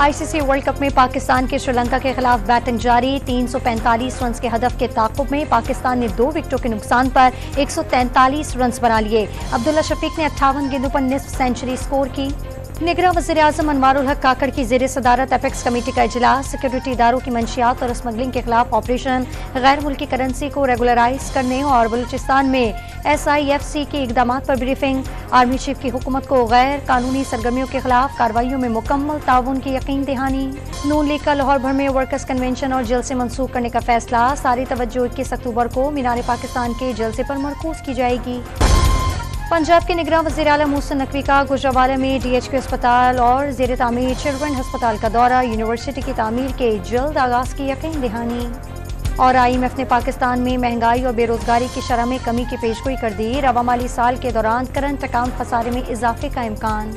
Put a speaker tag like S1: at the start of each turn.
S1: ICC world cup में पाकिस्तान के श्रीलंका के खिलाफ बैटिंग जारी। 345 रन के हदफ के ताक़ुब में पाकिस्तान ने 2 विकेटों के नुकसान पर 143 रन बना लिए। अब्दुल्ला शफीक ने 58 गेंदों पर निस्फ सेंचुरी स्कोर की। निगरां वज़ीर-ए-आज़म अनवारुल हक काकड़ की ज़ेर सदारत एपेक्स कमेटी का इजलास। सिक्योरिटी इदारों की मंशियात और स्मगलिंग के खिलाफ ऑपरेशन, गैर मुल्की करेंसी को रेगुलराइज करने और बलूचिस्तान में SIFC के इकदाम पर ब्रीफिंग। आर्मी चीफ की हुकूमत को गैर कानूनी सरगर्मियों के खिलाफ कार्रवाइयों में मुकम्मल ताउन की यकीन दहानी। नून लीग का लाहौर भर में वर्कर्स कन्वेंशन और जलसे मनसूख करने का फैसला। सारी तवज्जो 21 अक्टूबर को मीनार पाकिस्तान के जलसे पर मरकूज की जाएगी। पंजाब के निगरां वज़ीर आला मोहसिन नकवी का गुजरांवाला में DHQ अस्पताल और ज़ेर तामीर चिल्ड्रन अस्पताल का दौरा। यूनिवर्सिटी की तामीर के जल्द आगाज की यकीन दहानी। और IMF ने पाकिस्तान में महंगाई और बेरोजगारी की शरह में कमी की पेशगोई कर दी। रवा माली साल के दौरान करंट अकाउंट खसारे में इजाफे का इम्कान।